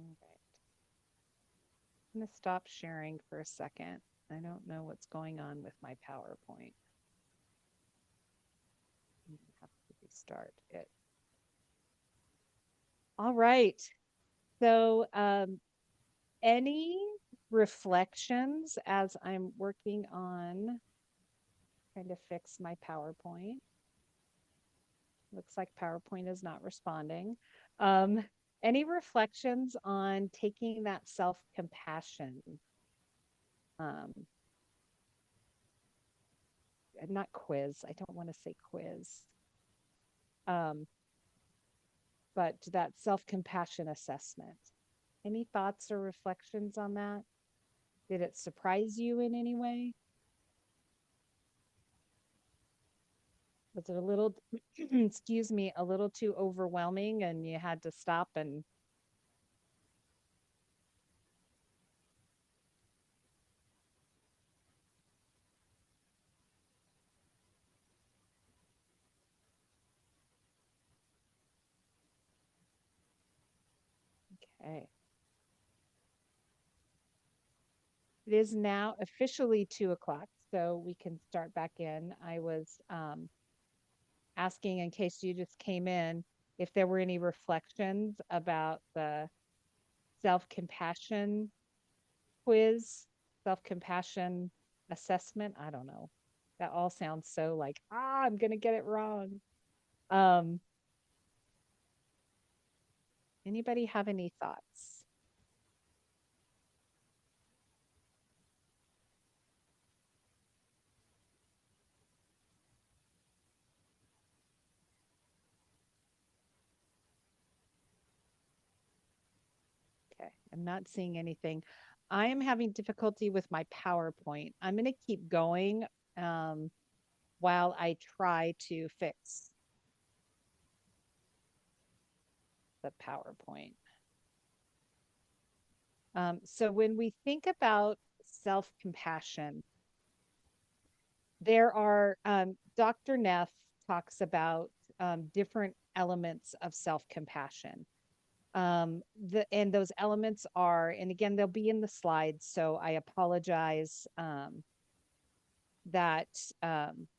right. I'm going to stop sharing for a second. I don't know what's going on with my PowerPoint. I'm going to have to restart it. All right. So, any reflections as I'm working on trying to fix my PowerPoint? Looks like PowerPoint is not responding. Um, any reflections on taking that self compassion? Um, not quiz. I don't want to say quiz. Um, but that self compassion assessment. Any thoughts or reflections on that? Did it surprise you in any way? Was it a little, excuse me, a little too overwhelming and you had to stop and, okay. It is now officially 2 o'clock, so we can start back in. I was asking, in case you just came in, if there were any reflections about the self compassion quiz, self compassion assessment. I don't know. That all sounds so like, I'm going to get it wrong. Um, Anybody have any thoughts? Okay, I'm not seeing anything. I am having difficulty with my PowerPoint. I'm going to keep going um, while I try to fix the PowerPoint. So when we think about self compassion, there are, Dr. Neff talks about different elements of self compassion. And those elements are, and again, they'll be in the slides. So I apologize that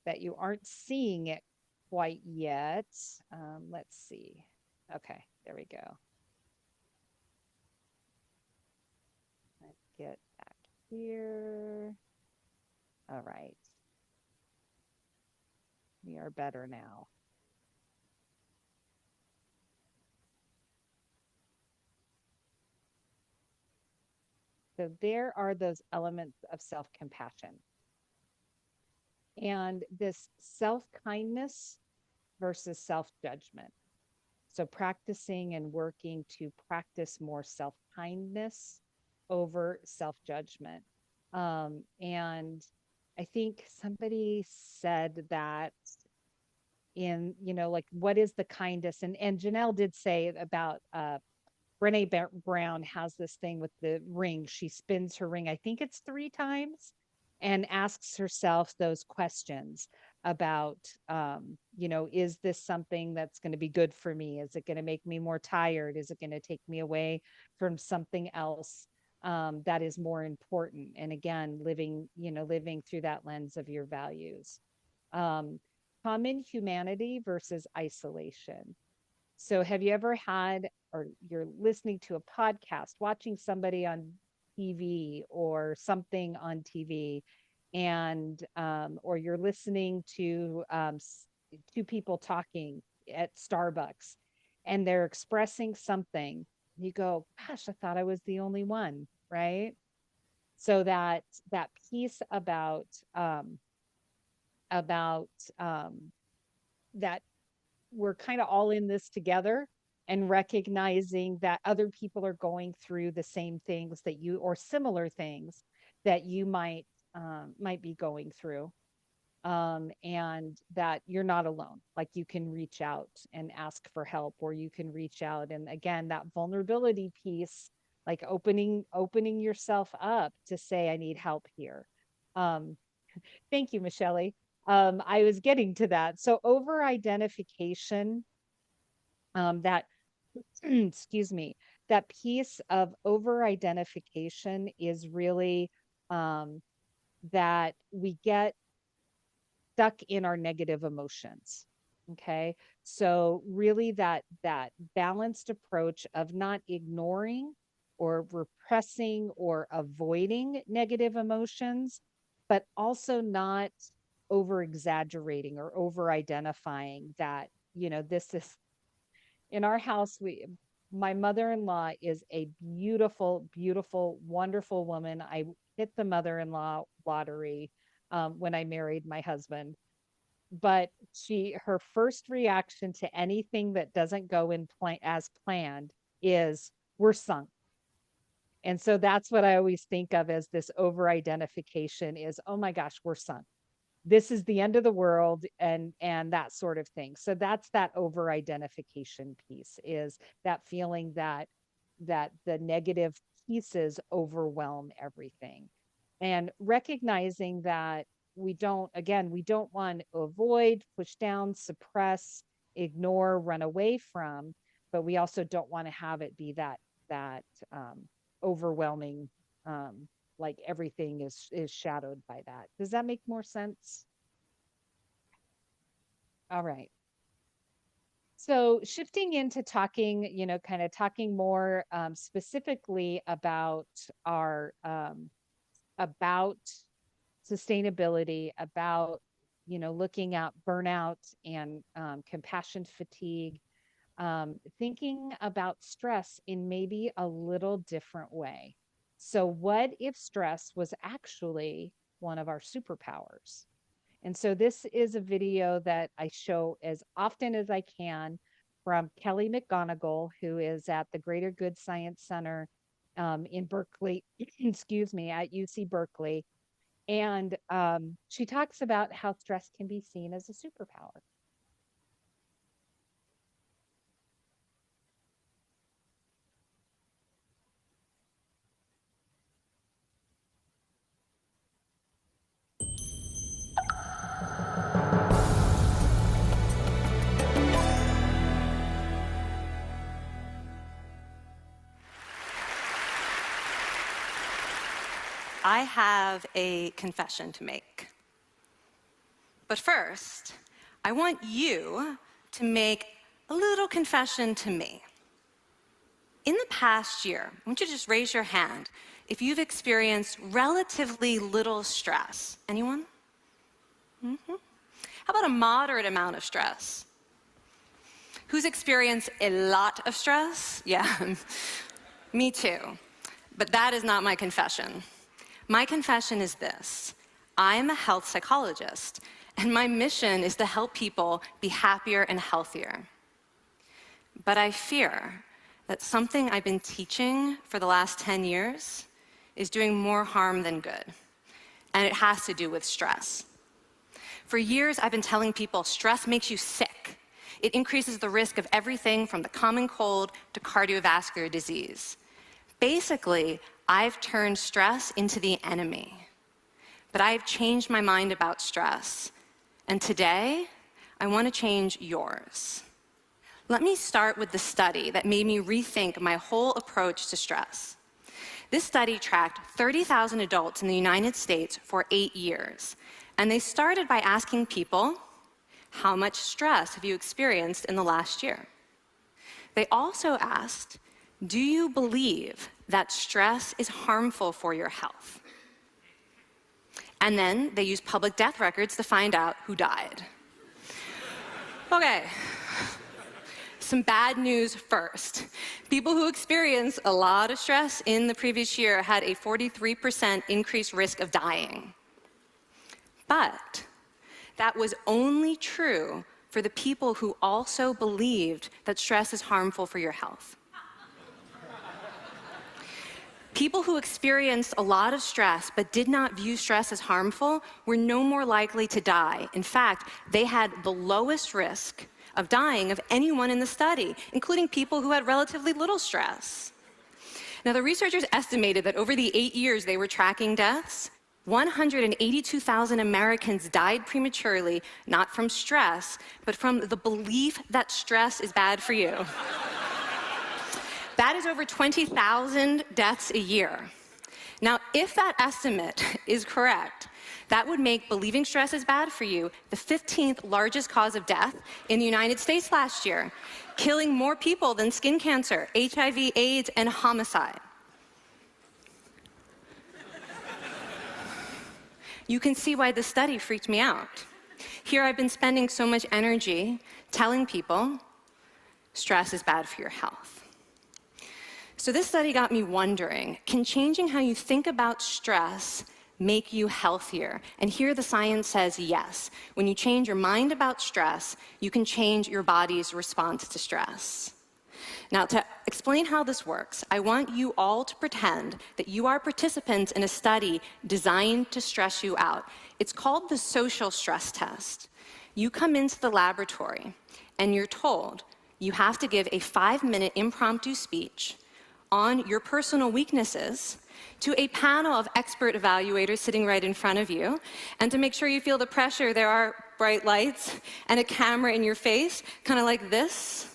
that you aren't seeing it quite yet. Let's see. Okay, there we go. Let's get back here. All right, we are better now. So there are those elements of self compassion and this self kindness versus self judgment. So practicing and working to practice more self kindness over self judgment. And I think somebody said that in, like, what is the kindest? And Janelle did say about Brene Brown has this thing with the ring. She spins her ring, I think it's 3 times, and asks herself those questions about, is this something that's going to be good for me? Is it going to make me more tired? Is it going to take me away from something else that is more important? And again, living through that lens of your values. Um, Common humanity versus isolation. So have you ever had, or you're listening to a podcast, watching somebody on TV or something on TV, and or you're listening to 2 people talking at Starbucks, and they're expressing something. You go, gosh, I thought I was the only one, right? So that piece about that we're kind of all in this together, and recognizing that other people are going through the same things that you, or similar things that you might be going through, and that you're not alone. Like, you can reach out and ask for help, or you can reach out, and again, that vulnerability piece, like opening yourself up to say, I need help here. um Thank you, Michelle. I was getting to that. So over identification, that excuse me, that piece of over-identification is really that we get stuck in our negative emotions. Okay. So really that balanced approach of not ignoring or repressing or avoiding negative emotions, but also not over exaggerating or over identifying that, this is in our house. My mother-in-law is a beautiful, beautiful, wonderful woman. I hit the mother-in-law lottery when I married my husband. But her first reaction to anything that doesn't go in as planned is, we're sunk. And so that's what I always think of as this over identification is, oh my gosh, we're sunk. This is the end of the world, and that sort of thing. So that's that over identification piece, is that feeling that the negative pieces overwhelm everything, and recognizing that we don't want to avoid, push down, suppress, ignore, run away from, but we also don't want to have it be that overwhelming, like everything is shadowed by that. Does that make more sense? All right. So shifting into talking, kind of talking more specifically about our about sustainability, about looking at burnout and compassion fatigue, thinking about stress in maybe a little different way. So what if stress was actually one of our superpowers? And so this is a video that I show as often as I can from Kelly McGonigal, who is at the Greater Good Science Center in Berkeley, excuse me, at UC Berkeley. And she talks about how stress can be seen as a superpower. I have a confession to make. But first, I want you to make a little confession to me. In the past year, I want you to just raise your hand if you've experienced relatively little stress. Anyone? How about a moderate amount of stress? Who's experienced a lot of stress? Yeah, me too. But that is not my confession. My confession is this: I'm a health psychologist, and my mission is to help people be happier and healthier. But I fear that something I've been teaching for the last 10 years is doing more harm than good, and it has to do with stress. For years, I've been telling people stress makes you sick. It increases the risk of everything from the common cold to cardiovascular disease. Basically, I've turned stress into the enemy. But I've changed my mind about stress. And today, I want to change yours. Let me start with the study that made me rethink my whole approach to stress. This study tracked 30,000 adults in the United States for 8 years. And they started by asking people, how much stress have you experienced in the last year? They also asked, do you believe that stress is harmful for your health? And then they used public death records to find out who died. Okay, some bad news first. People who experienced a lot of stress in the previous year had a 43% increased risk of dying. But that was only true for the people who also believed that stress is harmful for your health. People who experienced a lot of stress but did not view stress as harmful were no more likely to die. In fact, they had the lowest risk of dying of anyone in the study, including people who had relatively little stress. Now, the researchers estimated that over the 8 years they were tracking deaths, 182,000 Americans died prematurely, not from stress, but from the belief that stress is bad for you. That is over 20,000 deaths a year. Now, if that estimate is correct, that would make believing stress is bad for you the 15th largest cause of death in the United States last year, killing more people than skin cancer, HIV, AIDS, and homicide. You can see why this study freaked me out. Here I've been spending so much energy telling people stress is bad for your health. So this study got me wondering, can changing how you think about stress make you healthier? And here the science says yes. When you change your mind about stress, you can change your body's response to stress. Now, to explain how this works, I want you all to pretend that you are participants in a study designed to stress you out. It's called the social stress test. You come into the laboratory and you're told you have to give a 5-minute impromptu speech on your personal weaknesses to a panel of expert evaluators sitting right in front of you. And to make sure you feel the pressure, there are bright lights and a camera in your face, kind of like this.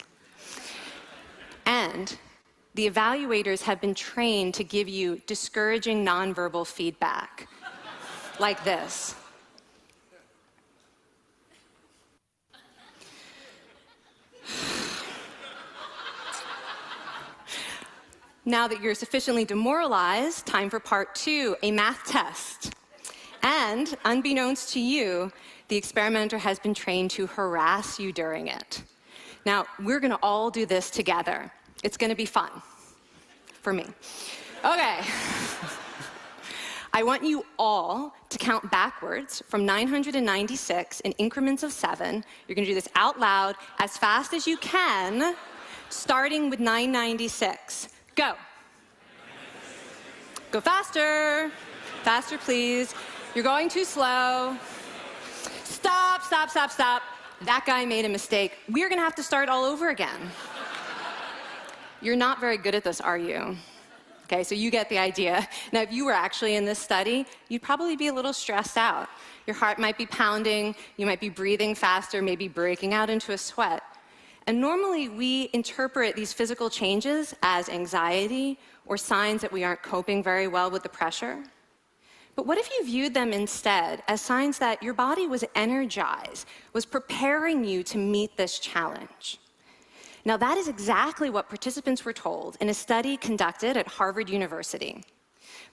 And the evaluators have been trained to give you discouraging nonverbal feedback, like this. Now that you're sufficiently demoralized, time for part 2, a math test. And unbeknownst to you, the experimenter has been trained to harass you during it. Now, we're gonna all do this together. It's gonna be fun, for me. Okay. I want you all to count backwards from 996 in increments of 7. You're gonna do this out loud as fast as you can, starting with 996. Go. Go faster. Faster, please. You're going too slow. Stop, stop, stop, stop. That guy made a mistake. We're gonna have to start all over again. You're not very good at this, are you? Okay, so you get the idea. Now, if you were actually in this study, you'd probably be a little stressed out. Your heart might be pounding, you might be breathing faster, maybe breaking out into a sweat. And normally we interpret these physical changes as anxiety or signs that we aren't coping very well with the pressure. But what if you viewed them instead as signs that your body was energized, was preparing you to meet this challenge? Now, that is exactly what participants were told in a study conducted at Harvard University.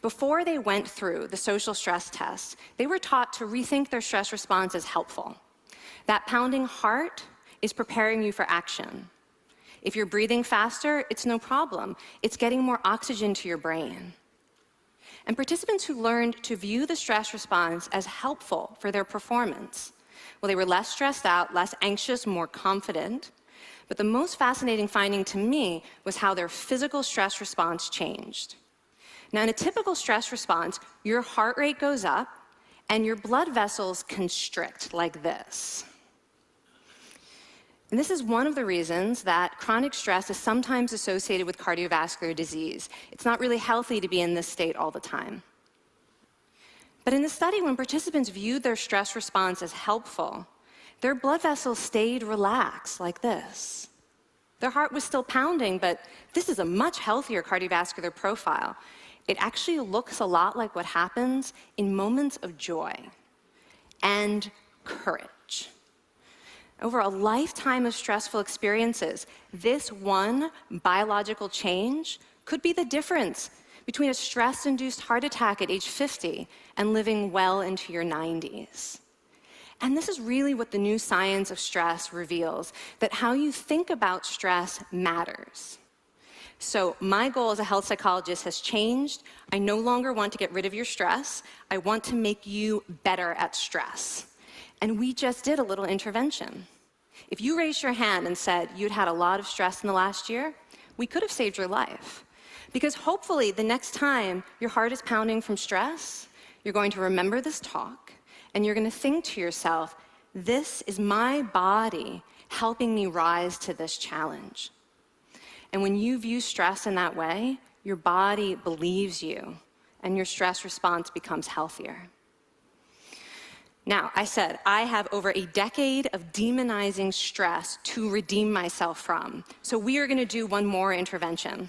Before they went through the social stress test, they were taught to rethink their stress response as helpful. That pounding heart is preparing you for action. If you're breathing faster, it's no problem. It's getting more oxygen to your brain. And participants who learned to view the stress response as helpful for their performance, well, they were less stressed out, less anxious, more confident. But the most fascinating finding to me was how their physical stress response changed. Now, in a typical stress response, your heart rate goes up and your blood vessels constrict like this. And this is one of the reasons that chronic stress is sometimes associated with cardiovascular disease. It's not really healthy to be in this state all the time. But in the study, when participants viewed their stress response as helpful, their blood vessels stayed relaxed like this. Their heart was still pounding, but this is a much healthier cardiovascular profile. It actually looks a lot like what happens in moments of joy and courage. Over a lifetime of stressful experiences, this one biological change could be the difference between a stress-induced heart attack at age 50 and living well into your 90s. And this is really what the new science of stress reveals, that how you think about stress matters. So my goal as a health psychologist has changed. I no longer want to get rid of your stress. I want to make you better at stress. And we just did a little intervention. If you raised your hand and said you'd had a lot of stress in the last year, we could have saved your life. Because hopefully the next time your heart is pounding from stress, you're going to remember this talk, and you're going to think to yourself, this is my body helping me rise to this challenge. And when you view stress in that way, your body believes you, and your stress response becomes healthier. Now, I said, I have over a decade of demonizing stress to redeem myself from. So we are going to do one more intervention.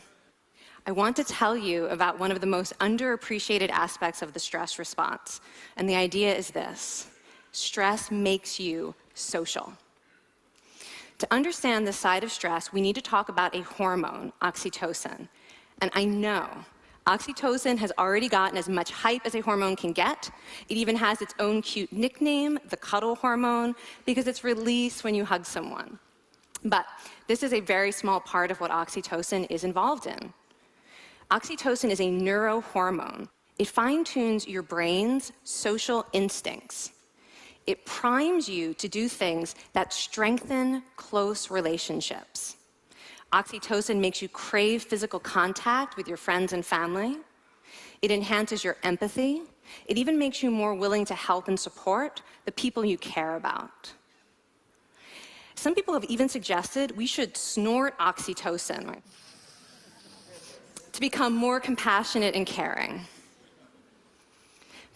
I want to tell you about one of the most underappreciated aspects of the stress response. And the idea is this: stress makes you social. To understand this side of stress, we need to talk about a hormone, oxytocin. And I know oxytocin has already gotten as much hype as a hormone can get. It even has its own cute nickname, the cuddle hormone, because it's released when you hug someone. But this is a very small part of what oxytocin is involved in. Oxytocin is a neurohormone. It fine-tunes your brain's social instincts. It primes you to do things that strengthen close relationships. Oxytocin makes you crave physical contact with your friends and family. It enhances your empathy. It even makes you more willing to help and support the people you care about. Some people have even suggested we should snort oxytocin to become more compassionate and caring.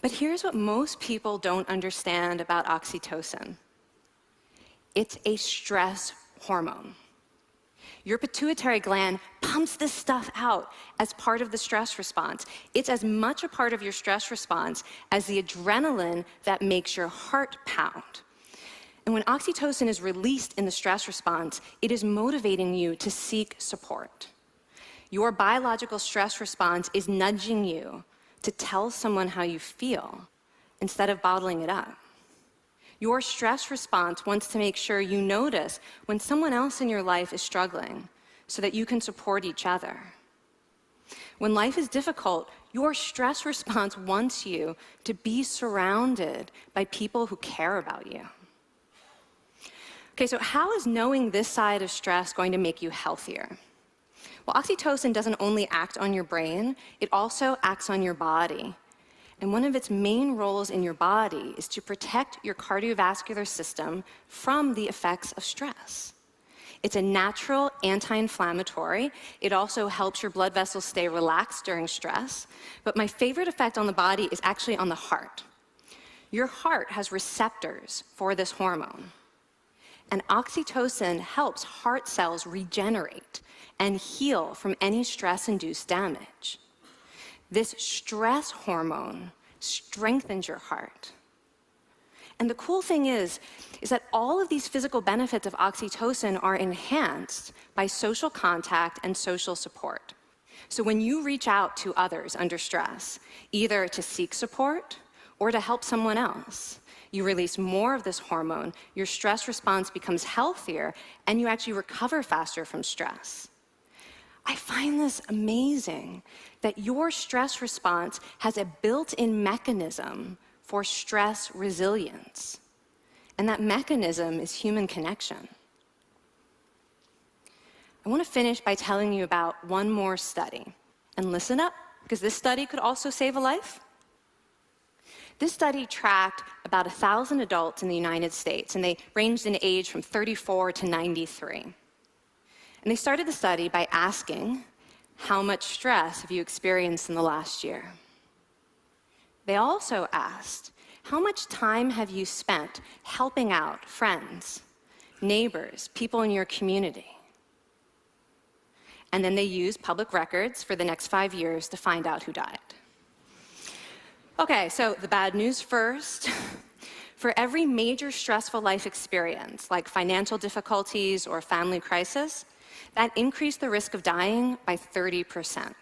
But here's what most people don't understand about oxytocin. It's a stress hormone. Your pituitary gland pumps this stuff out as part of the stress response. It's as much a part of your stress response as the adrenaline that makes your heart pound. And when oxytocin is released in the stress response, it is motivating you to seek support. Your biological stress response is nudging you to tell someone how you feel instead of bottling it up. Your stress response wants to make sure you notice when someone else in your life is struggling so that you can support each other. When life is difficult, your stress response wants you to be surrounded by people who care about you. Okay, so how is knowing this side of stress going to make you healthier? Well, oxytocin doesn't only act on your brain, it also acts on your body. And one of its main roles in your body is to protect your cardiovascular system from the effects of stress. It's a natural anti-inflammatory. It also helps your blood vessels stay relaxed during stress. But my favorite effect on the body is actually on the heart. Your heart has receptors for this hormone. And oxytocin helps heart cells regenerate and heal from any stress-induced damage. This stress hormone strengthens your heart. And the cool thing is that all of these physical benefits of oxytocin are enhanced by social contact and social support. So when you reach out to others under stress, either to seek support or to help someone else, you release more of this hormone, your stress response becomes healthier, and you actually recover faster from stress. I find this amazing that your stress response has a built-in mechanism for stress resilience. And that mechanism is human connection. I want to finish by telling you about one more study. And listen up, because this study could also save a life. This study tracked about 1,000 adults in the United States, and they ranged in age from 34 to 93. And they started the study by asking, how much stress have you experienced in the last year? They also asked, how much time have you spent helping out friends, neighbors, people in your community? And then they used public records for the next 5 years to find out who died. Okay, so the bad news first. For every major stressful life experience, like financial difficulties or family crisis, that increased the risk of dying by 30%.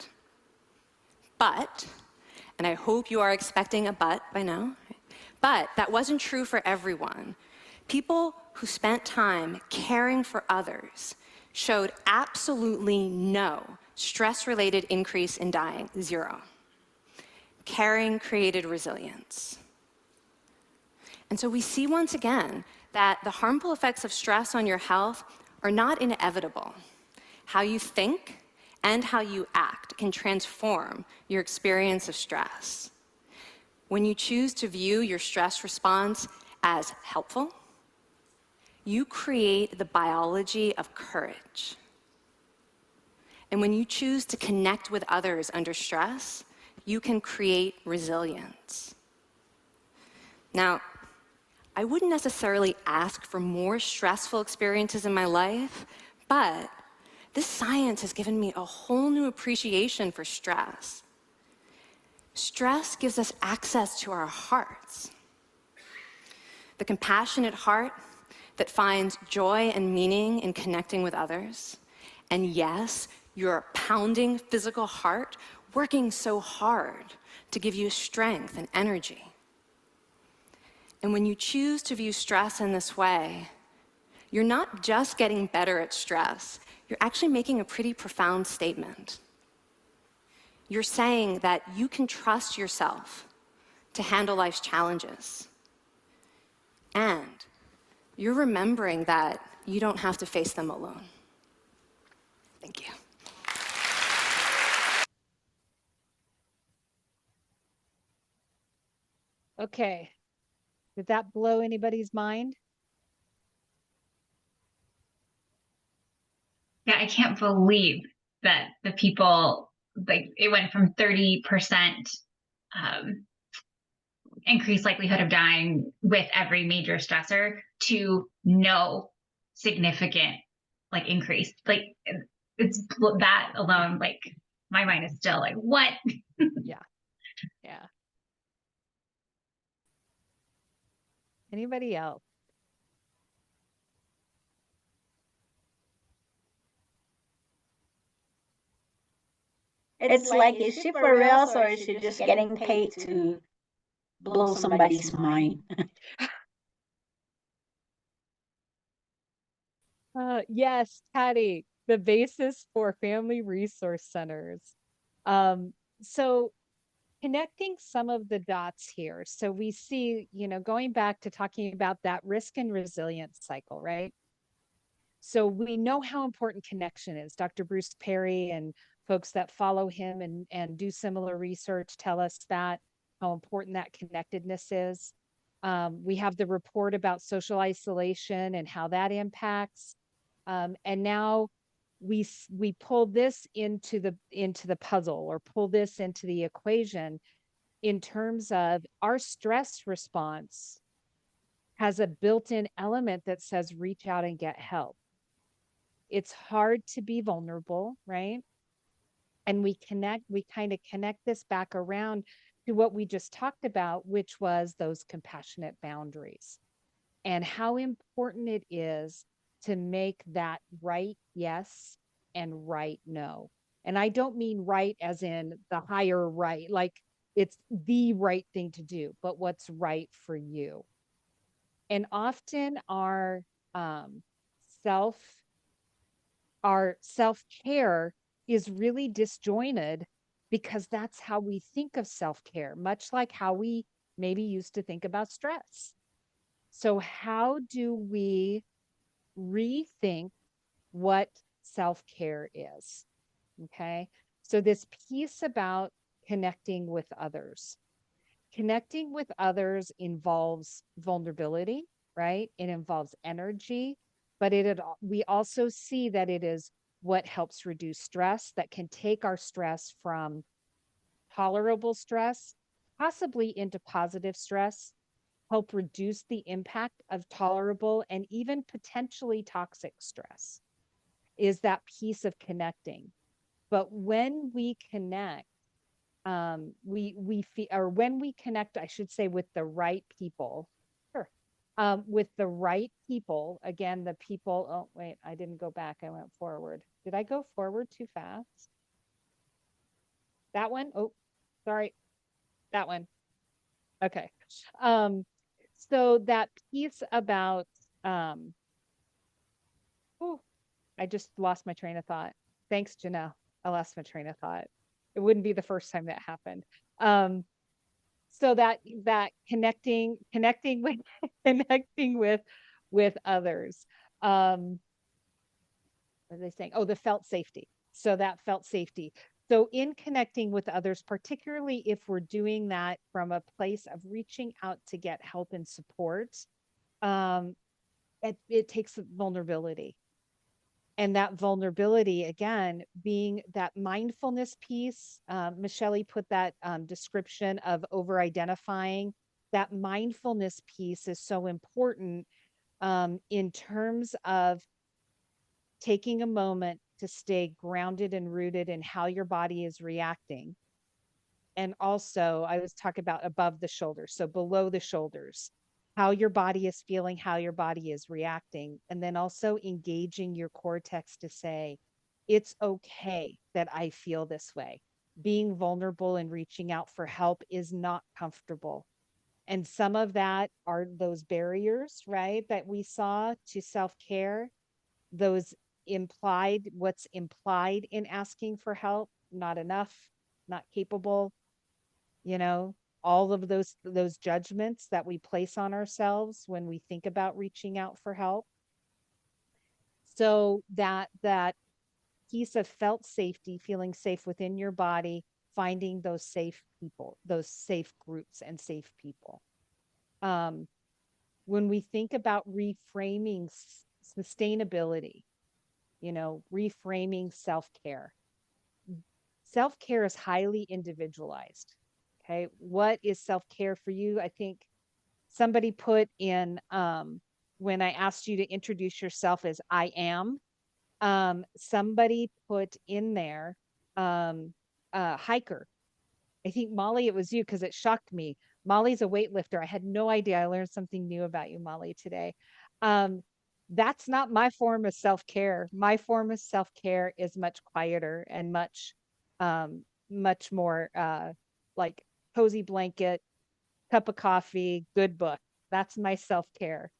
But, and I hope you are expecting a but by now, but that wasn't true for everyone. People who spent time caring for others showed absolutely no stress-related increase in dying, 0. Caring created resilience. And so we see once again that the harmful effects of stress on your health are not inevitable. How you think and how you act can transform your experience of stress. When you choose to view your stress response as helpful, you create the biology of courage. And when you choose to connect with others under stress, you can create resilience. Now, I wouldn't necessarily ask for more stressful experiences in my life, but this science has given me a whole new appreciation for stress. Stress gives us access to our hearts. The compassionate heart that finds joy and meaning in connecting with others. And yes, your pounding physical heart working so hard to give you strength and energy. And when you choose to view stress in this way, you're not just getting better at stress, you're actually making a pretty profound statement. You're saying that you can trust yourself to handle life's challenges. And you're remembering that you don't have to face them alone. Thank you. Okay. Did that blow anybody's mind? Yeah, I can't believe that the people, like, it went from 30% increased likelihood of dying with every major stressor to no significant like increase. Like, it's that alone, like, my mind is still like, what? Yeah. Yeah. Anybody else? It's like, is she for real or is she just getting paid to blow somebody's mind? Yes, Patty, the basis for family resource centers. So connecting some of the dots here. So we see, going back to talking about that risk and resilience cycle, right? So we know how important connection is. Dr. Bruce Perry and folks that follow him and do similar research tell us that how important that connectedness is. We have the report about social isolation and how that impacts. And now we pull this into the puzzle, or pull this into the equation in terms of our stress response has a built-in element that says reach out and get help. It's hard to be vulnerable, right? And we kind of connect this back around to what we just talked about, which was those compassionate boundaries and how important it is to make that right yes and right no. And I don't mean right as in the higher right, like it's the right thing to do, but what's right for you. And often um, self our self-care is really disjointed because that's how we think of self-care, much like how we maybe used to think about stress. So how do we rethink what self-care is? Okay. So this piece about connecting with others. Connecting with others involves vulnerability, right? It involves energy, but we also see that it is what helps reduce stress, that can take our stress from tolerable stress, possibly into positive stress, help reduce the impact of tolerable and even potentially toxic stress, is that piece of connecting. But when we connect, we feel, or when we connect, I should say, with the right people, sure, with the right people, again, the people, oh, wait, I didn't go back. I went forward. Did I go forward too fast? That one? Oh, sorry. That one. Okay. So that piece about, oh, I just lost my train of thought. Thanks, Janelle. I lost my train of thought. It wouldn't be the first time that happened. So that connecting with connecting with others. What are they saying? Oh, the felt safety. So that felt safety. So in connecting with others, particularly if we're doing that from a place of reaching out to get help and support, it takes vulnerability. And that vulnerability, again, being that mindfulness piece. Michelle put that description of over identifying. That mindfulness piece is so important in terms of taking a moment to stay grounded and rooted in how your body is reacting. And also, I was talking about above the shoulders, so below the shoulders, how your body is feeling, how your body is reacting. And then also engaging your cortex to say, it's okay that I feel this way. Being vulnerable and reaching out for help is not comfortable. And some of that are those barriers, right, that we saw to self care, those what's implied in asking for help, not enough, not capable, you know, all of those judgments that we place on ourselves when we think about reaching out for help. So that piece of felt safety, feeling safe within your body, finding those safe people, those safe groups and safe people. When we think about reframing sustainability, reframing self-care. Self-care is highly individualized. Okay. What is self-care for you? I think somebody put in, when I asked you to introduce yourself as I am, somebody put in there, hiker. I think Molly, it was you because it shocked me. Molly's a weightlifter. I had no idea. I learned something new about you, Molly, today. Um, that's not my form of self-care. My form of self-care is much quieter and much more like cozy blanket, cup of coffee, good book. That's my self-care.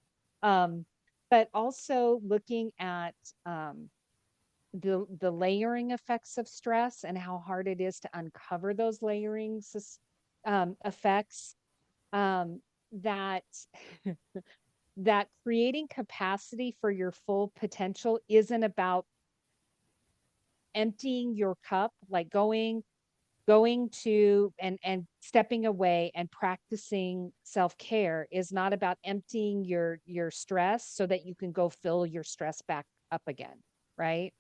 Um, but also looking at the layering effects of stress and how hard it is to uncover those layering effects, that that creating capacity for your full potential isn't about emptying your cup, like going to and stepping away and practicing self-care is not about emptying your stress so that you can go fill your stress back up again, right?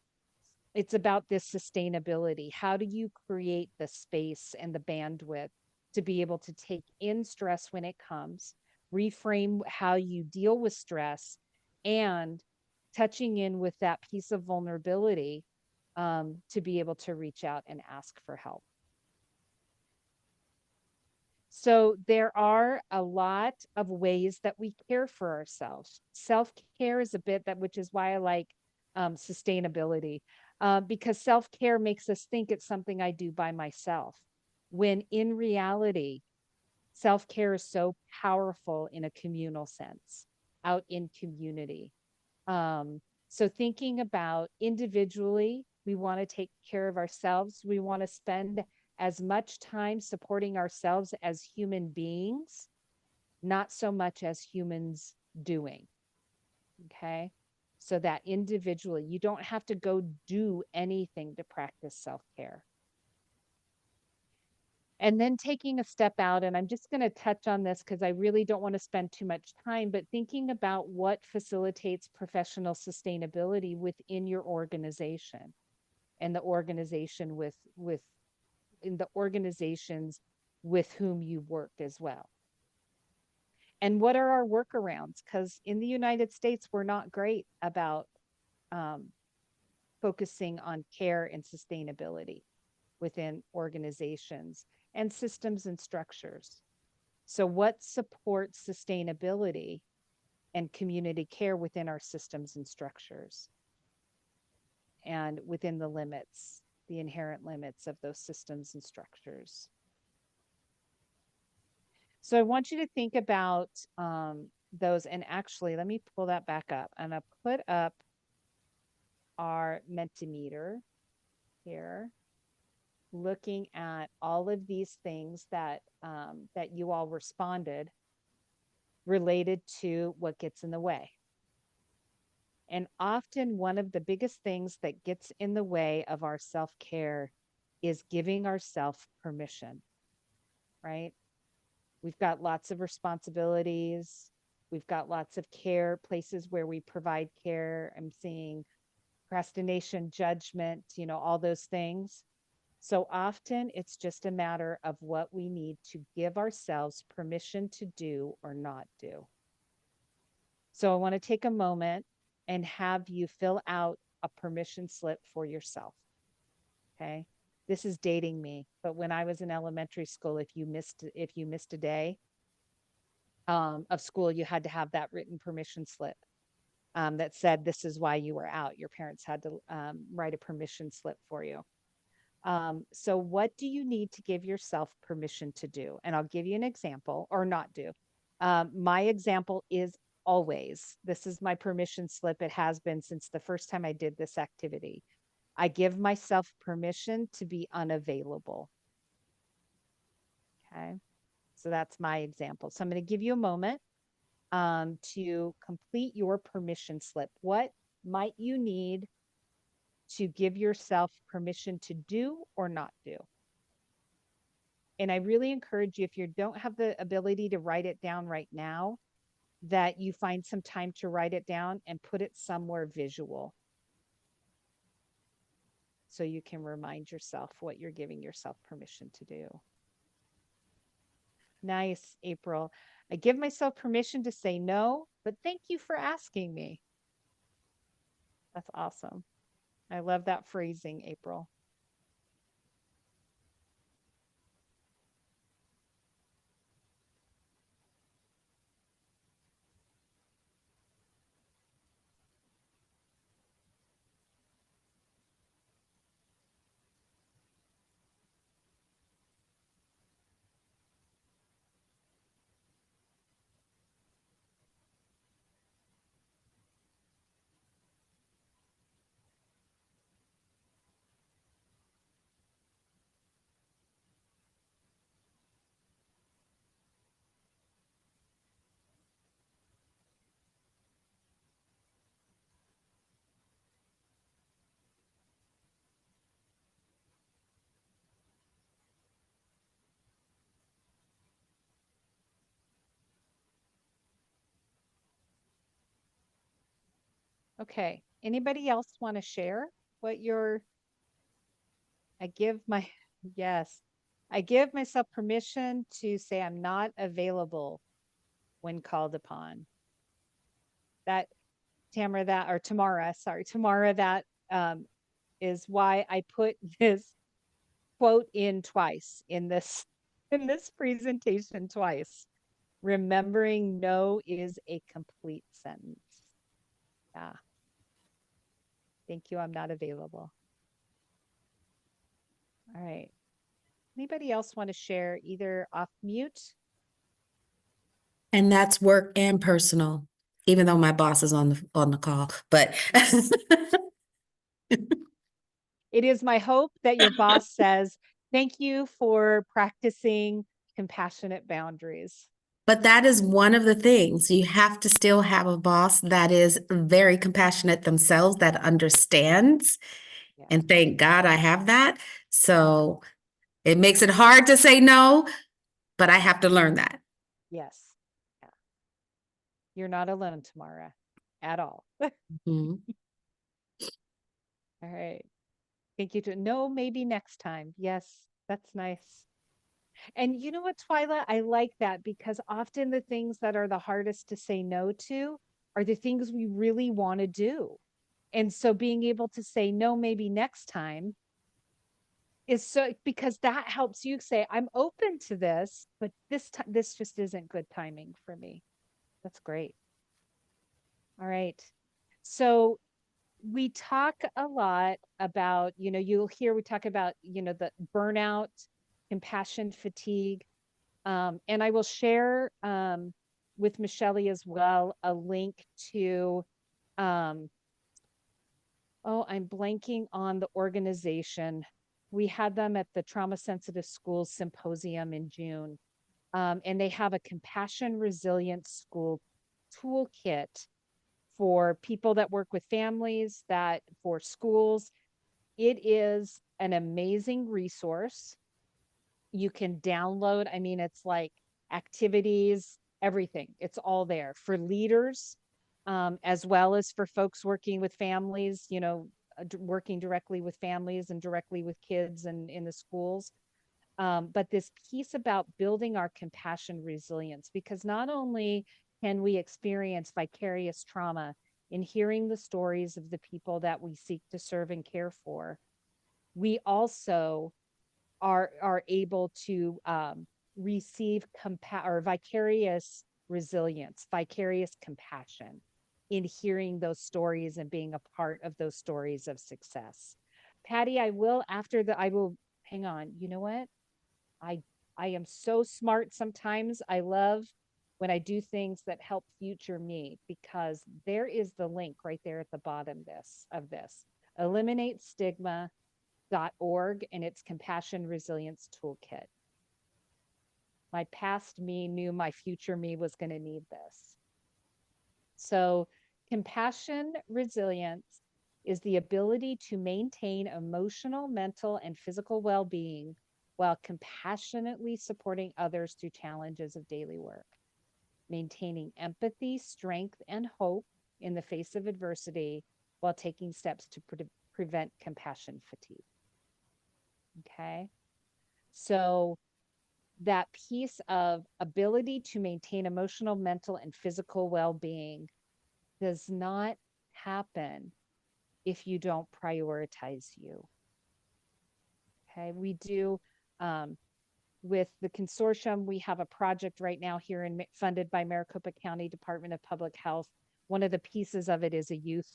It's about this sustainability. How do you create the space and the bandwidth to be able to take in stress when it comes, reframe how you deal with stress, and touching in with that piece of vulnerability, to be able to reach out and ask for help. So there are a lot of ways that we care for ourselves. Self-care is a bit that, which is why I like sustainability, because self-care makes us think it's something I do by myself, when in reality, self-care is so powerful in a communal sense, out in community. So thinking about individually, we want to take care of ourselves. We want to spend as much time supporting ourselves as human beings, not so much as humans doing. Okay. So that individually, you don't have to go do anything to practice self-care. And then taking a step out, and I'm just going to touch on this because I really don't want to spend too much time, but thinking about what facilitates professional sustainability within your organization and the organization with in the organizations with whom you work as well. And what are our workarounds? Because in the United States, we're not great about focusing on care and sustainability within organizations and systems and structures. So what supports sustainability and community care within our systems and structures and within the limits, the inherent limits of those systems and structures? So I want you to think about those. And actually, let me pull that back up. I'm going to put up our Mentimeter here, looking at all of these things that that you all responded related to what gets in the way. And often one of the biggest things that gets in the way of our self-care is giving ourselves permission, right? We've got lots of responsibilities. We've got lots of care, places where we provide care. I'm seeing procrastination, judgment, all those things. So often it's just a matter of what we need to give ourselves permission to do or not do. So I want to take a moment and have you fill out a permission slip for yourself. Okay. This is dating me, but when I was in elementary school, if you missed a day of school, you had to have that written permission slip that said this is why you were out. Your parents had to write a permission slip for you. So what do you need to give yourself permission to do? And I'll give you an example, or not do. My example is always, this is my permission slip. It has been since the first time I did this activity. I give myself permission to be unavailable. Okay. So that's my example. So I'm going to give you a moment to complete your permission slip. What might you need to give yourself permission to do or not do? And I really encourage you, if you don't have the ability to write it down right now, that you find some time to write it down and put it somewhere visual, so you can remind yourself what you're giving yourself permission to do. Nice, April. I give myself permission to say no, but thank you for asking me. That's awesome. I love that phrasing, April. Okay. Anybody else want to share what I give my, yes, I give myself permission to say I'm not available when called upon. That, Tamara, that is why I put this quote in twice in this presentation twice. Remembering no is a complete sentence. Yeah. Thank you. I'm not available. All right. Anybody else want to share, either off mute? And that's work and personal, even though my boss is on the call, but It is my hope that your boss says, thank you for practicing compassionate boundaries. but that is one of the things. You have to still have a boss that is very compassionate themselves, that understands. Yeah. And thank God I have that. So it makes it hard to say no, but I have to learn that. Yes. Yeah. You're not alone, Tamara, at all. Mhm. All right. Thank you. No, maybe next time. Yes, that's nice. And you know what, Twyla? I like that, because often the things that are the hardest to say no to are the things we really want to do. And so being able to say no, maybe next time, is so, because that helps you say, I'm open to this, but this just isn't good timing for me. That's great. All right. So we talk a lot about, you'll hear we talk about, the burnout, compassion fatigue. And I will share with Michelle as well a link to, I'm blanking on the organization. We had them at the Trauma Sensitive Schools Symposium in June. And they have a compassion resilient school toolkit for people that work with families, that for schools. It is an amazing resource. You can download, I mean, it's like activities, everything. It's all there for leaders, as well as for folks working with families, working directly with families and directly with kids and in the schools. But this piece about building our compassion resilience, because not only can we experience vicarious trauma in hearing the stories of the people that we seek to serve and care for, we also are able to receive or vicarious resilience, vicarious compassion in hearing those stories and being a part of those stories of success. Patty, I will hang on. You know what? I I am so smart sometimes. I love when I do things that help future me, because there is the link right there at the bottom of this. ElinateStigma.org and its Compassion Resilience Toolkit. My past me knew my future me was going to need this. So, compassion resilience is the ability to maintain emotional, mental, and physical well being while compassionately supporting others through challenges of daily work, maintaining empathy, strength, and hope in the face of adversity while taking steps to prevent compassion fatigue. Okay. So, that piece of ability to maintain emotional, mental, and physical well being does not happen if you don't prioritize you. Okay, we do with the consortium, we have a project right now here funded by Maricopa County Department of Public Health. One of the pieces of it is a youth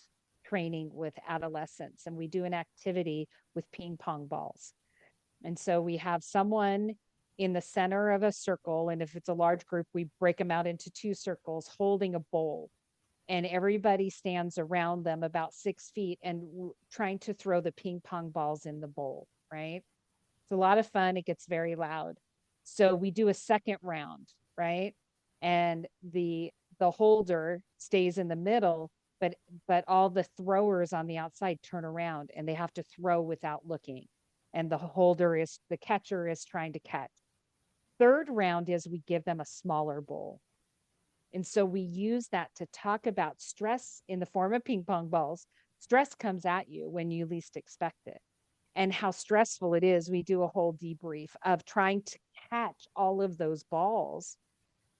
training with adolescents, and we do an activity with ping pong balls. And so we have someone in the center of a circle, and if it's a large group, we break them out into 2 circles holding a bowl, and everybody stands around them about 6 feet and trying to throw the ping pong balls in the bowl, right? It's a lot of fun. It gets very loud. So we do a second round, right? And the holder stays in the middle, but all the throwers on the outside turn around and they have to throw without looking. And the catcher is trying to catch. Third round is we give them a smaller bowl. And so we use that to talk about stress in the form of ping pong balls. Stress comes at you when you least expect it, and how stressful it is. We do a whole debrief of trying to catch all of those balls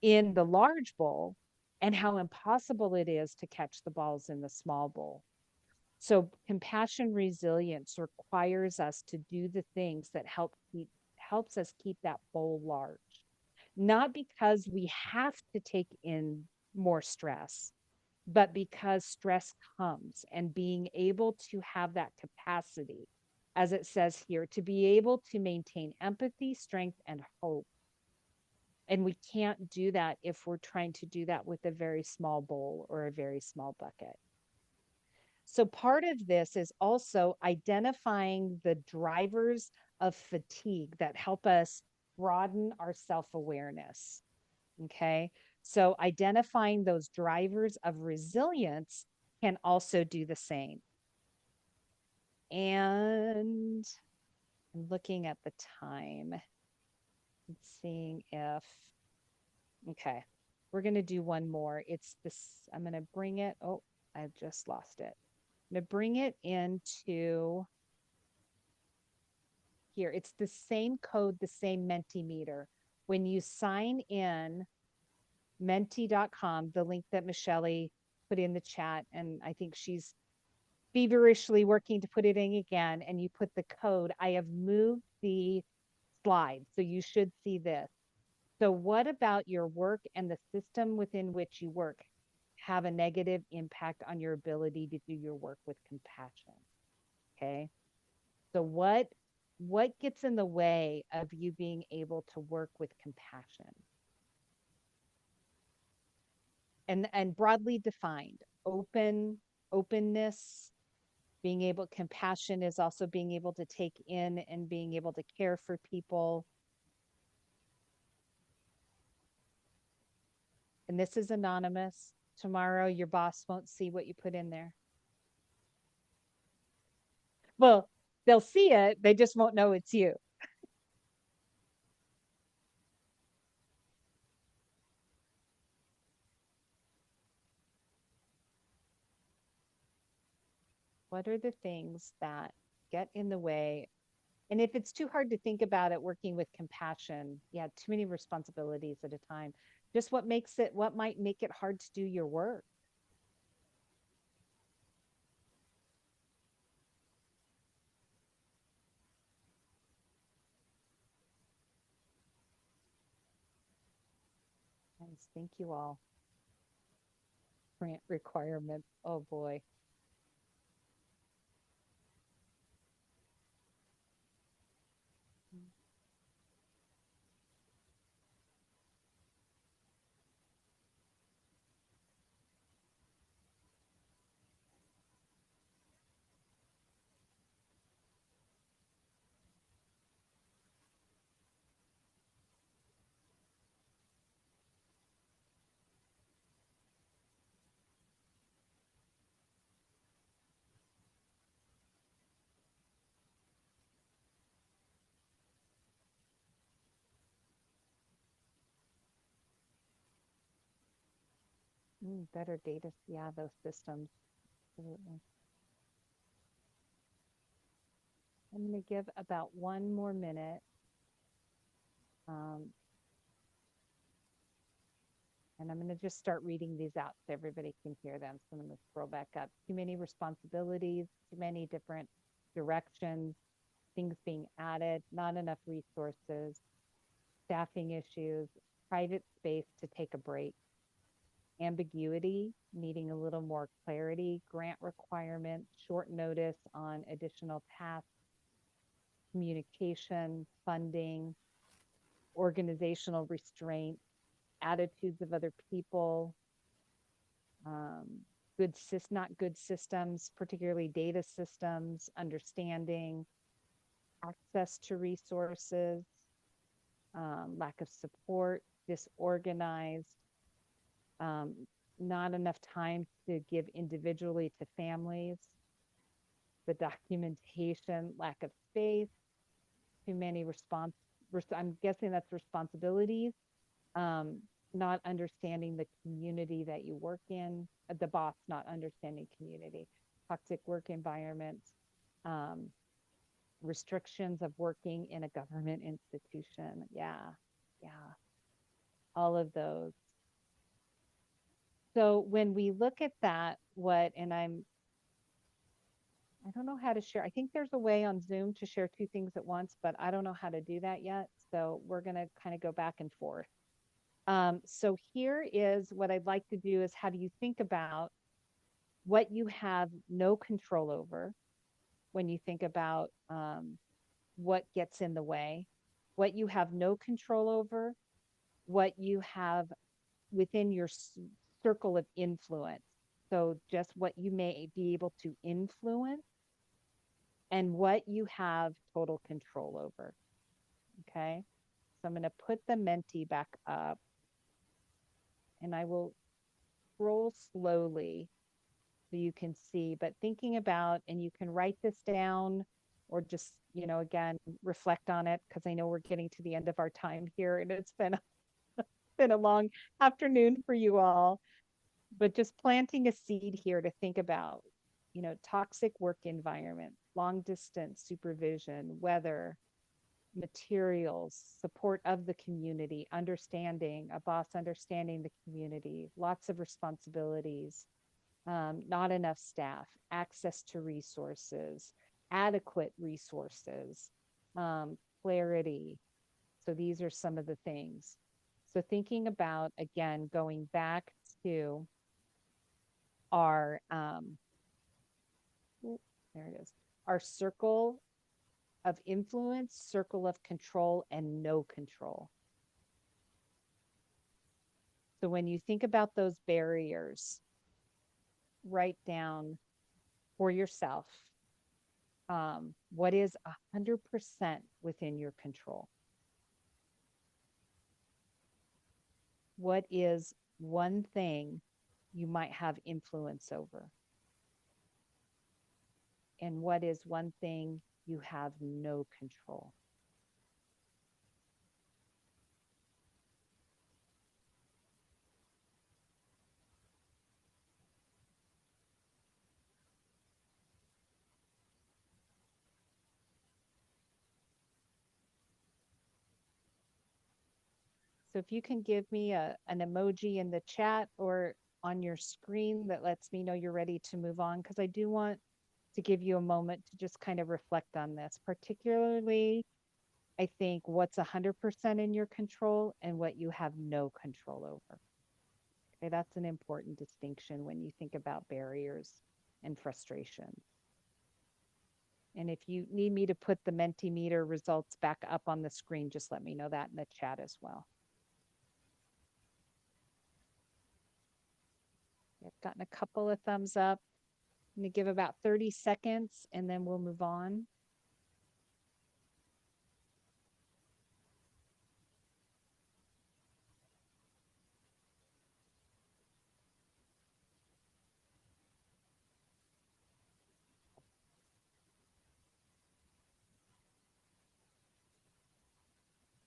in the large bowl and how impossible it is to catch the balls in the small bowl. So compassion resilience requires us to do the things that helps us keep that bowl large. Not because we have to take in more stress, but because stress comes, and being able to have that capacity, as it says here, to be able to maintain empathy, strength, and hope. And we can't do that if we're trying to do that with a very small bowl or a very small bucket. So part of this is also identifying the drivers of fatigue that help us broaden our self-awareness. Okay. So identifying those drivers of resilience can also do the same. And I'm looking at the time and seeing if, okay, we're going to do one more. It's this, I'm going to bring it. Oh, I just lost it. I'm going to bring it into here. It's the same code, the same Mentimeter. When you sign in, menti.com, the link that Michelle put in the chat, and I think she's feverishly working to put it in again, and you put the code. I have moved the slide, so you should see this. So what about your work and the system within which you work have a negative impact on your ability to do your work with compassion? Okay. So what gets in the way of you being able to work with compassion? And broadly defined, openness, compassion is also being able to take in and being able to care for people. And this is anonymous. Tomorrow, your boss won't see what you put in there. Well, they'll see it, they just won't know it's you. What are the things that get in the way? And if it's too hard to think about it, working with compassion, yeah, too many responsibilities at a time. Just what might make it hard to do your work? Nice. Thank you all. Grant requirements. Oh boy. Better data. Yeah, those systems. Absolutely. I'm going to give about 1 more minute. Um, and I'm going to just start reading these out so everybody can hear them. So I'm going to scroll back up. Too many responsibilities, too many different directions, things being added, not enough resources, staffing issues, private space to take a break, ambiguity, needing a little more clarity, grant requirements, short notice on additional tasks, communication, funding, organizational restraint, attitudes of other people, um, not good systems, particularly data systems, understanding, access to resources, lack of support, disorganized, um, not enough time to give individually to families, the documentation, lack of space, too many I'm guessing that's responsibilities, um, not understanding the community that you work in, the boss not understanding community, toxic work environments, um, restrictions of working in a government institution. Yeah, yeah, all of those. So when we look at that, I don't know how to share. I think there's a way on Zoom to share two things at once, but I don't know how to do that yet. So we're going to kind of go back and forth. So here is what I'd like to do is have you think about what you have no control over when you think about what gets in the way, what you have no control over, what you have within your circle of influence. So just what you may be able to influence and what you have total control over. Okay. So I'm going to put the Menti back up and I will scroll slowly so you can see, but thinking about, and you can write this down or just, again, reflect on it because I know we're getting to the end of our time here and it's been a long afternoon for you all, but just planting a seed here to think about, toxic work environment, long distance supervision, weather, materials, support of the community, understanding, a boss understanding the community, lots of responsibilities, not enough staff, access to resources, adequate resources, clarity. So these are some of the things. So thinking about, again, going back to our, there it is, our circle of influence, circle of control, and no control. So when you think about those barriers, write down for yourself what is 100% within your control. What is one thing you might have influence over? And what is one thing you have no control? So if you can give me an emoji in the chat or on your screen that lets me know you're ready to move on, because I do want to give you a moment to just kind of reflect on this, particularly I think what's 100% in your control and what you have no control over. Okay, that's an important distinction when you think about barriers and frustration. And if you need me to put the Mentimeter results back up on the screen, just let me know that in the chat as well. I've gotten a couple of thumbs up. I'm going to give about 30 seconds and then we'll move on.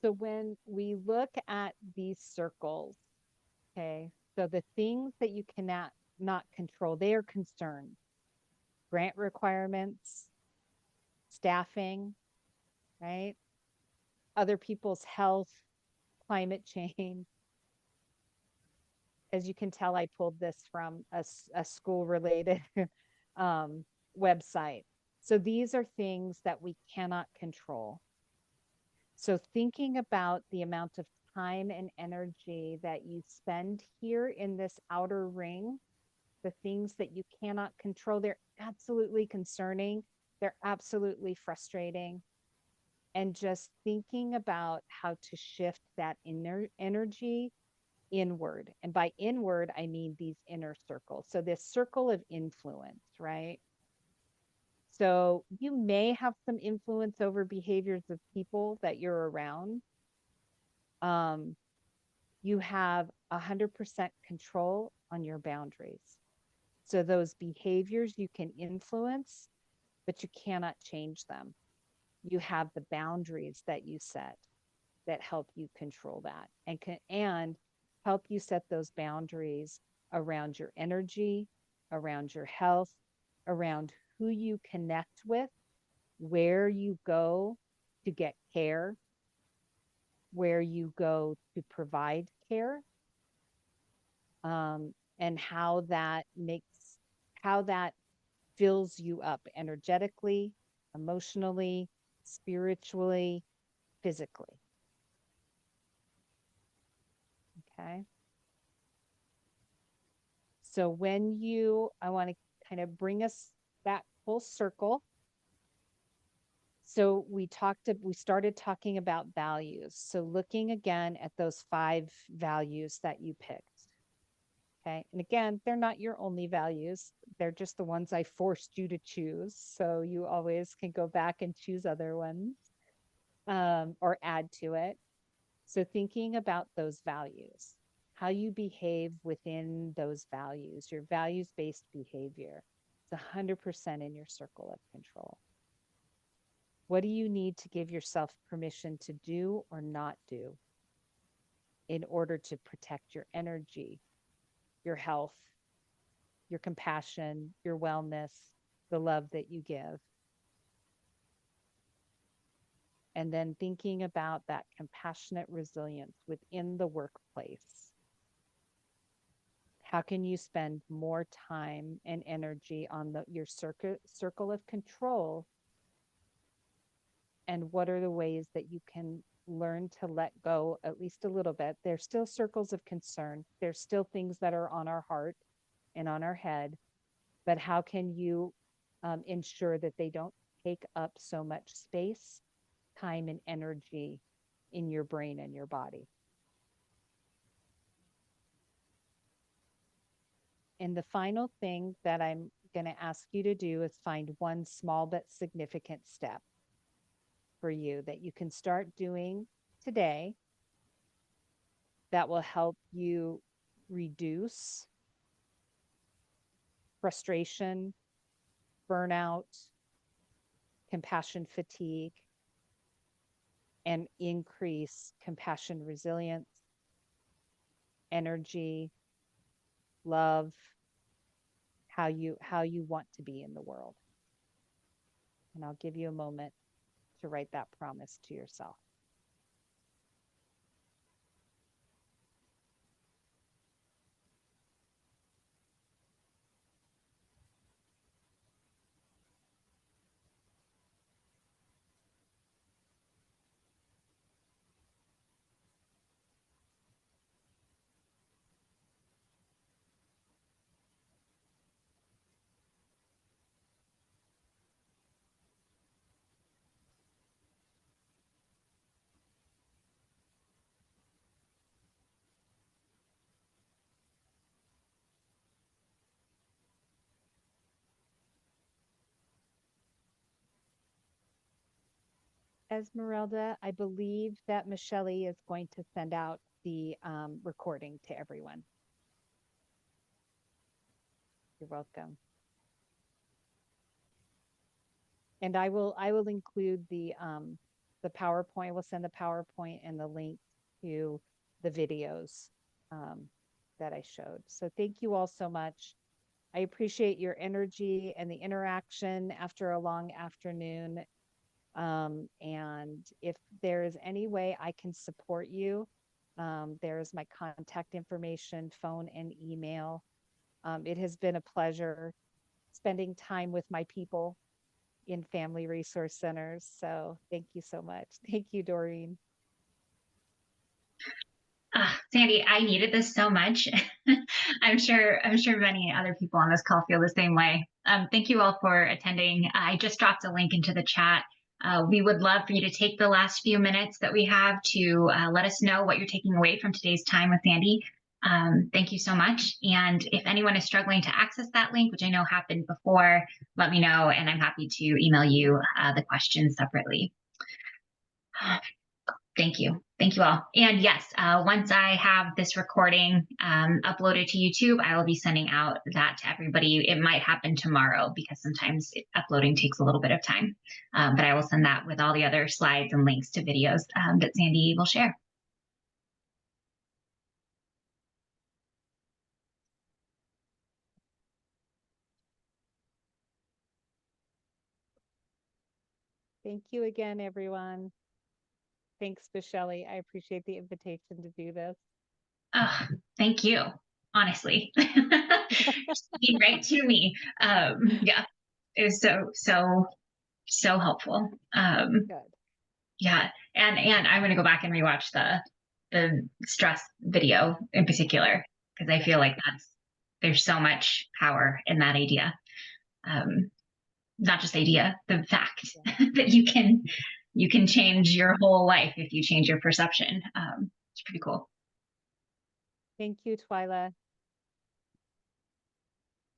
So when we look at these circles, okay, so the things that you cannot not control, they are concerns. Grant requirements, staffing, right? Other people's health, climate change. As you can tell, I pulled this from a school related website. So these are things that we cannot control. So thinking about the amount of time and energy that you spend here in this outer ring, the things that you cannot control, they're absolutely concerning. They're absolutely frustrating. And just thinking about how to shift that inner energy inward. And by inward, I mean these inner circles. So this circle of influence, right? So you may have some influence over behaviors of people that you're around. You have 100% control on your boundaries. So those behaviors you can influence, but you cannot change them. You have the boundaries that you set that help you control that and help you set those boundaries around your energy, around your health, around who you connect with, where you go to get care, where you go to provide care, and how that fills you up energetically, emotionally, spiritually, physically. Okay. So I want to kind of bring us back full circle. So we started talking about values. So looking again at those 5 values that you picked. Okay. And again, they're not your only values. They're just the ones I forced you to choose. So you always can go back and choose other ones or add to it. So thinking about those values, how you behave within those values, your values-based behavior, it's 100% in your circle of control. What do you need to give yourself permission to do or not do in order to protect your energy, your health, your compassion, your wellness, the love that you give? And then thinking about that compassionate resilience within the workplace. How can you spend more time and energy on your circle of control? And what are the ways that you can learn to let go at least a little bit? There's still circles of concern. There's still things that are on our heart and on our head. But how can you ensure that they don't take up so much space, time, and energy in your brain and your body? And the final thing that I'm going to ask you to do is find one small but significant step for you that you can start doing today that will help you reduce frustration, burnout, compassion fatigue, and increase compassion resilience, energy, love, how you want to be in the world. And I'll give you a moment to write that promise to yourself. Esmeralda, I believe that Michelle is going to send out the recording to everyone. You're welcome. And I will include the PowerPoint. We'll send the PowerPoint and the link to the videos that I showed. So thank you all so much. I appreciate your energy and the interaction after a long afternoon. And if there is any way I can support you, there's my contact information, phone and email. It has been a pleasure spending time with my people in family resource centers. So thank you so much. Thank you, Doreen. Sandy, I needed this so much. I'm sure many other people on this call feel the same way. Thank you all for attending. I just dropped a link into the chat. We would love for you to take the last few minutes that we have to let us know what you're taking away from today's time with Sandy. Thank you so much. And if anyone is struggling to access that link, which I know happened before, let me know, and I'm happy to email you the questions separately. Thank you. Thank you all. And yes, once I have this recording uploaded to YouTube, I will be sending out that to everybody. It might happen tomorrow because sometimes uploading takes a little bit of time. But I will send that with all the other slides and links to videos that Sandy will share. Thank you again, everyone. Thanks, Michelle. I appreciate the invitation to do this. Oh, thank you. Honestly, speaking right to me. Yeah, it was so helpful. Good. Yeah, and I'm gonna go back and rewatch the stress video in particular because I feel like there's so much power in that idea. Not just idea, the fact that you can change your whole life if you change your perception. It's pretty cool. Thank you, Twyla.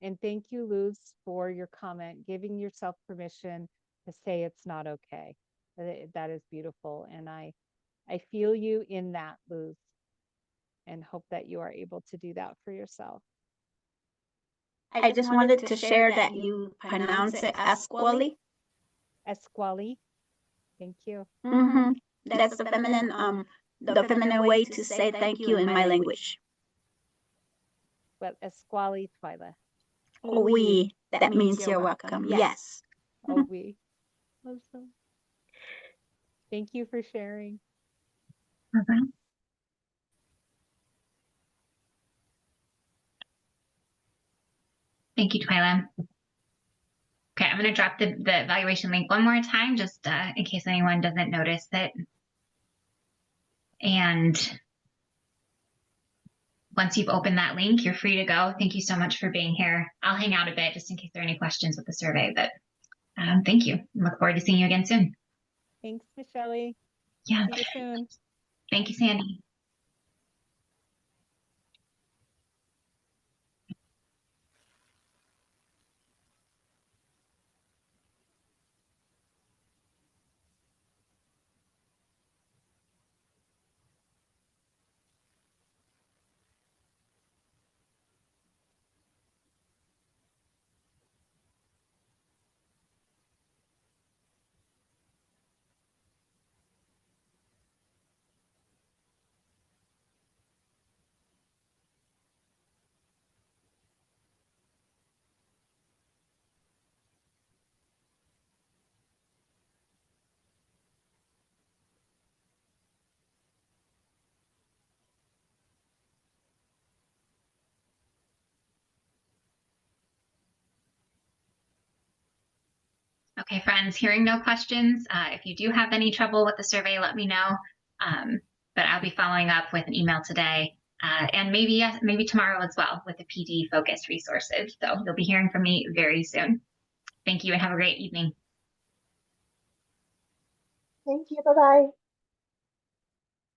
And thank you, Luz, for your comment, giving yourself permission to say it's not okay. That is beautiful. And I feel you in that, Luz, and hope that you are able to do that for yourself. I just wanted to share that you pronounce it Asquali. Esquali. Thank you. Mm-hmm. That's the feminine way to say thank you in my language. Well, Esquali, Twyla. Oui, that means you're welcome. Yes. Oh, we. Awesome. Thank you for sharing. Thank you, Twyla. Okay, I'm going to drop the evaluation link one more time, just in case anyone doesn't notice it. And once you've opened that link, you're free to go. Thank you so much for being here. I'll hang out a bit just in case there are any questions with the survey, but thank you. I look forward to seeing you again soon. Thanks, Michelle. Yeah. See you soon. Thank you, Sandy. Okay, friends, hearing no questions. If you do have any trouble with the survey, let me know. But I'll be following up with an email today and maybe tomorrow as well with the PD focused resources. So you'll be hearing from me very soon. Thank you and have a great evening. Thank you. Bye-bye.